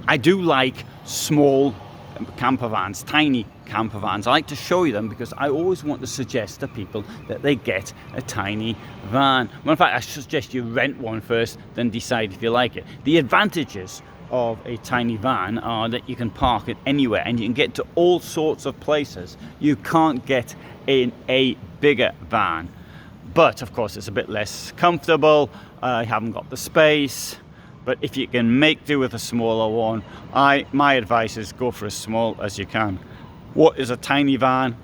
I do like small camper vans, tiny camper vans. I like to show you them because I always want to suggest to people that they get a tiny van. Well, in fact, I suggest you rent one first, then decide if you like it. The advantages of a tiny van are that you can park it anywhere and you can get to all sorts of places you can't get in a bigger van. But of course it's a bit less comfortable, you haven't got the space. But if you can make do with a smaller one, my advice is go for as small as you can. What is a tiny van?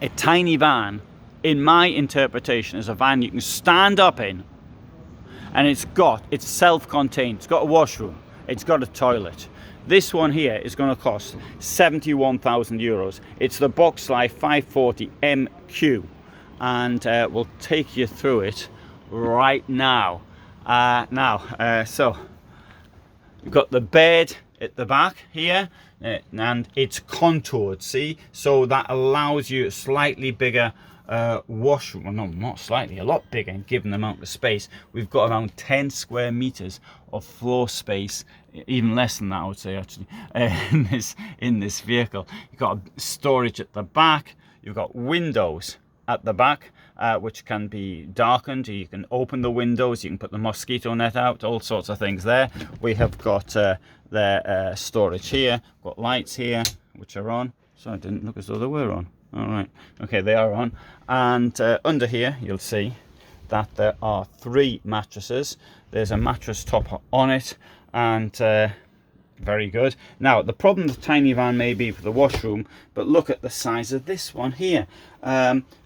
A tiny van, in my interpretation, is a van you can stand up in, and it's self-contained. It's got a washroom, it's got a toilet. This one here is going to cost 71,000 euros. It's the Boxlife 540 MQ, and we'll take you through it right now. So you've got the bed at the back here, and it's contoured, see, so that allows you a slightly bigger washroom. Well, no, not slightly, a lot bigger, given the amount of space. We've got around 10 square meters of floor space, even less than that, I would say, actually, in this vehicle. You've got storage at the back, you've got windows at the back, which can be darkened. You can open the windows, you can put the mosquito net out, all sorts of things there. We have got the storage here, got lights here which are on, so I didn't look as though they were on. All right, okay, they are on. And under here you'll see that there are 3 mattresses. There's a mattress top on it, and very good. Now, the problem with the tiny van may be for the washroom, but look at the size of this one here.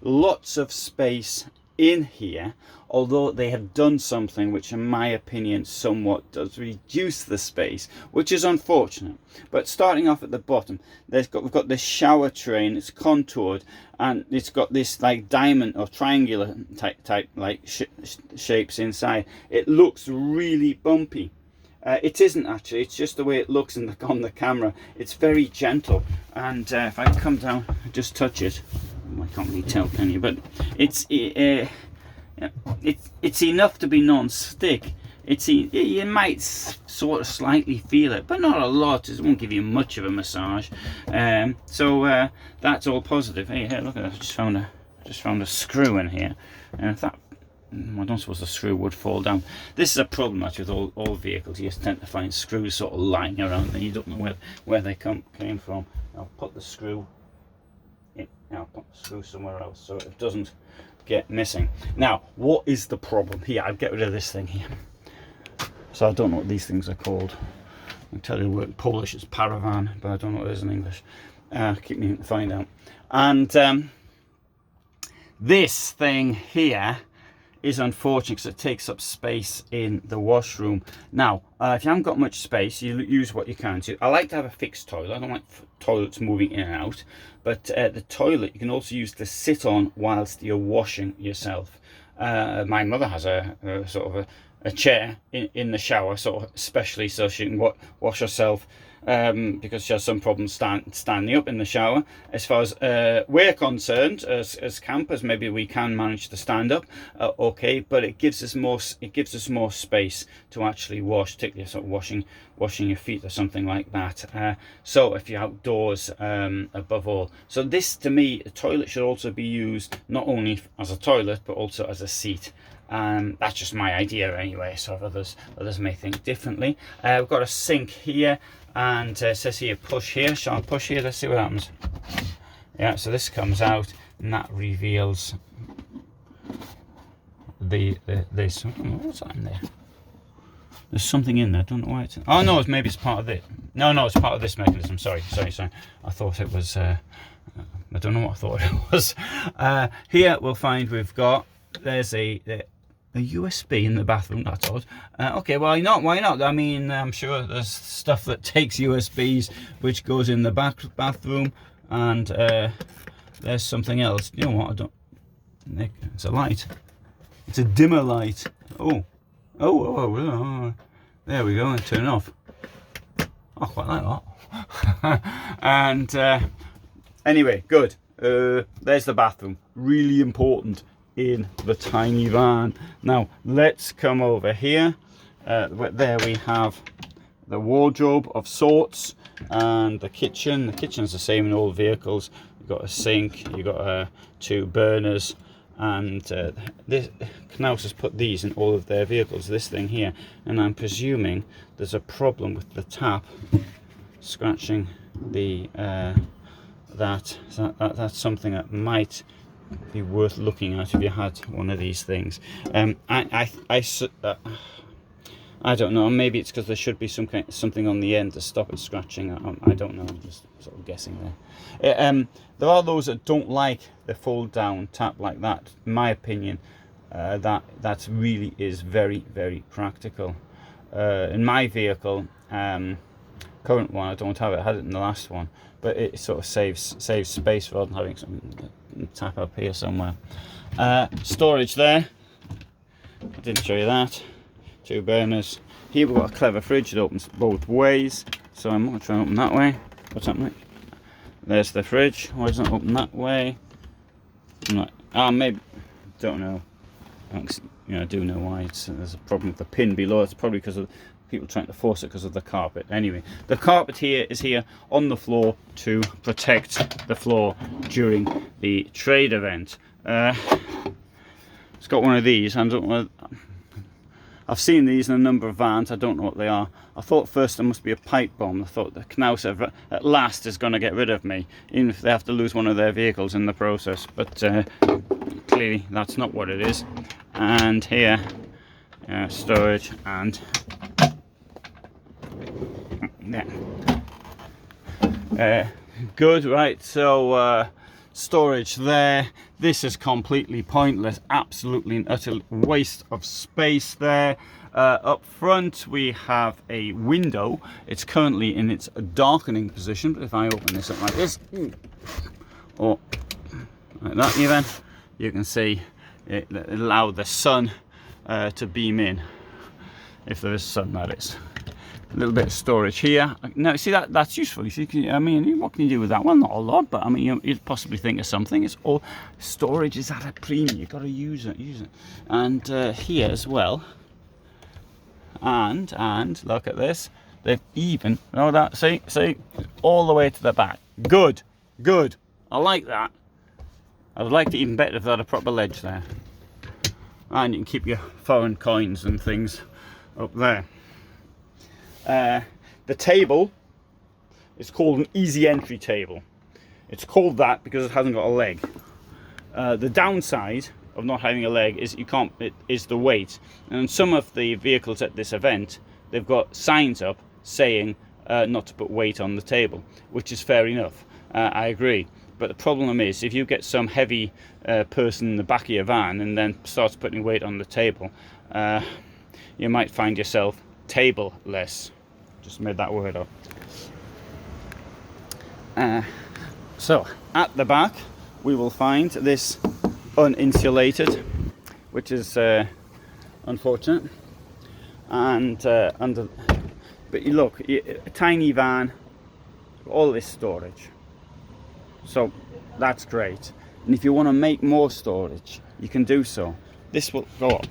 Lots of space in here, although they have done something which, in my opinion, somewhat does reduce the space, which is unfortunate. But starting off at the bottom, we've got this shower tray, and it's contoured, and it's got this like diamond or triangular type like shapes inside. It looks really bumpy. It isn't actually, it's just the way it looks on the camera. It's very gentle, and if I come down and just touch it, I can't really tell, can you? But it's enough to be non-stick. You might sort of slightly feel it, but not a lot. It won't give you much of a massage. So that's all positive. Hey, look at that! I just found a screw in here, and if that. I don't suppose the screw would fall down. This is a problem actually with all vehicles. You just tend to find screws sort of lying around and you don't know where they came from. I'll put the screw in. I'll put the screw somewhere else so it doesn't get missing. Now, what is the problem here? I'll get rid of this thing here. So I don't know what these things are called. I'll tell you in Polish it's paravan, but I don't know what it is in English. Keep me to find out. And this thing here is unfortunate because it takes up space in the washroom. Now, if you haven't got much space, you use what you can. So I like to have a fixed toilet. I don't like toilets moving in and out, but the toilet you can also use to sit on whilst you're washing yourself. My mother has a sort of a chair in the shower, sort of especially so she can wash herself, because she has some problems standing up in the shower. As far as we're concerned, as campers, maybe we can manage to stand up, okay, but it gives us more space to actually wash, particularly sort of washing your feet or something like that. So if you're outdoors, above all. So this, to me, a toilet should also be used not only as a toilet but also as a seat. That's just my idea anyway, so others may think differently. We've got a sink here, and it says here push here. Shall I push here? Let's see what happens. Yeah, so this comes out and that reveals this. What's that in there? There's something in there. I don't know why it's. Oh no, maybe it's part of it. No, it's part of this mechanism. Sorry. I thought it was. I don't know what I thought it was. Here we'll find we've got. There's a USB in the bathroom. That's odd. Okay, why not? I mean, I'm sure there's stuff that takes USBs which goes in the bathroom, and there's something else. You know what? I don't. It's a light. It's a dimmer light. Oh, there we go. And turn it off. I quite like that. And anyway, good. There's the bathroom. Really important in the tiny van. Now let's come over here. There we have the wardrobe of sorts, and the kitchen. The kitchen's the same in all vehicles. You've got a sink, you've got 2 burners, and this Knaus has put these in all of their vehicles, this thing here, and I'm presuming there's a problem with the tap scratching the that's something that might be worth looking at if you had one of these things. I don't know, maybe it's because there should be something on the end to stop it scratching. I don't know, I'm just sort of guessing there. There are those that don't like the fold down tap like that. In my opinion, that really is very, very practical. In my vehicle, current one, I don't have it, I had it in the last one, but it sort of saves space rather than having some tap up here somewhere. Storage there, I didn't show you that. 2 burners. Here we've got a clever fridge that opens both ways, so I'm going to try and open that way. What's happening? There's the fridge. Why doesn't it open that way? Maybe, don't know. I do know why. There's a problem with the pin below. It's probably because of people trying to force it because of the carpet. Anyway, the carpet here is here on the floor to protect the floor during the trade event. It's got one of these. I've seen these in a number of vans. I don't know what they are. I thought first there must be a pipe bomb. I thought the Knaus at last is going to get rid of me, even if they have to lose one of their vehicles in the process. But clearly that's not what it is. And here, storage and good, right? So storage there. This is completely pointless, absolutely and utter waste of space there. Up front we have a window. It's currently in its darkening position, but if I open this up like this, or like that even, you can see it allow the sun to beam in, if there is sun, that is. A little bit of storage here. Now, see, that's useful. You see, I mean, what can you do with that? Well, not a lot, but I mean, you'd possibly think of something. It's all storage is at a premium. You've got to use it. And here as well. And look at this. They've even see all the way to the back. Good. I like that. I would like it even better if they had a proper ledge there. And you can keep your foreign coins and things up there. The table is called an easy entry table. It's called that because it hasn't got a leg. The downside of not having a leg is it is the weight. And some of the vehicles at this event, they've got signs up saying not to put weight on the table, which is fair enough. I agree. But the problem is, if you get some heavy person in the back of your van and then starts putting weight on the table, you might find yourself table-less. Just made that word up. So at the back we will find this uninsulated, which is unfortunate, and but you look, a tiny van, all this storage, so that's great. And if you want to make more storage, you can do so. This will go up.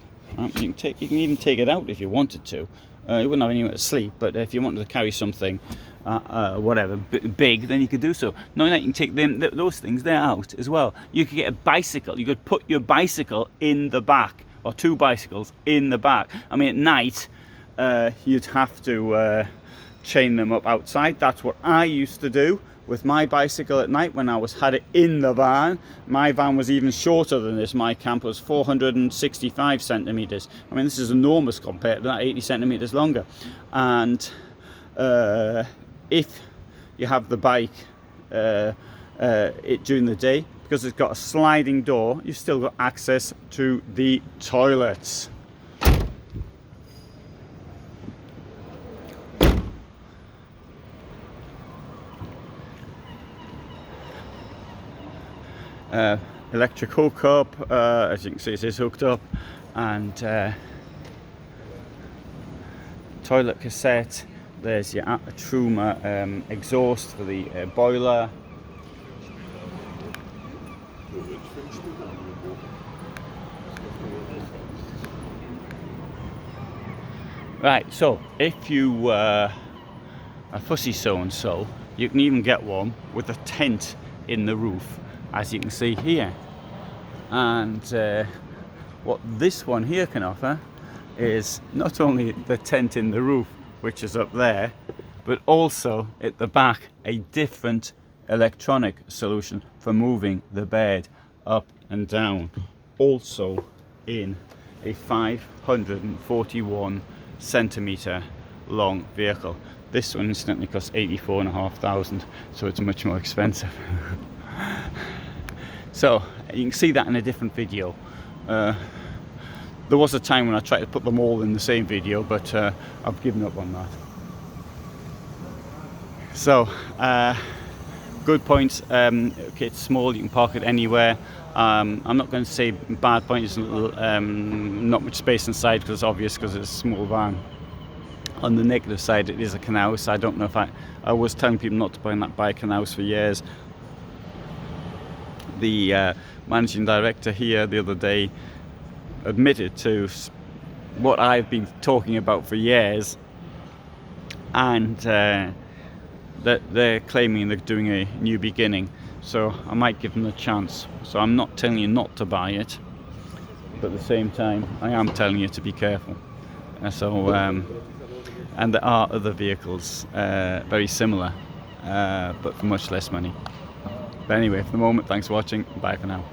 You can even take it out if you wanted to. You wouldn't have anywhere to sleep, but if you wanted to carry something, whatever, big, then you could do so. Knowing that you can take those things there out as well. You could get a bicycle. You could put your bicycle in the back, or 2 bicycles in the back. I mean, at night, you'd have to chain them up outside. That's what I used to do with my bicycle at night when I had it in the van. My van was even shorter than this. My camper was 465 centimeters. I mean, this is enormous compared to that, 80 centimeters longer. And if you have the bike during the day, because it's got a sliding door, you've still got access to the toilets. Electric hookup, as you can see it is hooked up, and toilet cassette. There's your Truma exhaust for the boiler. Right, so if you a fussy so-and-so. You can even get one with a tent in the roof, as you can see here. And what this one here can offer is not only the tent in the roof, which is up there, but also at the back a different electronic solution for moving the bed up and down, also in a 541 centimeter long vehicle. This one incidentally costs 84,500, so it's much more expensive. So you can see that in a different video. There was a time when I tried to put them all in the same video, but I've given up on that. So good points. Okay, it's small, you can park it anywhere. I'm not going to say bad points, not much space inside, because it's obvious, because it's a small van. On the negative side, it is a Knaus. I don't know if I was telling people not to buy a Knaus for years. The managing director here the other day admitted to what I've been talking about for years, and that they're claiming they're doing a new beginning, so I might give them a chance. So I'm not telling you not to buy it, but at the same time I am telling you to be careful. And there are other vehicles very similar, but for much less money. But anyway, for the moment, thanks for watching. Bye for now.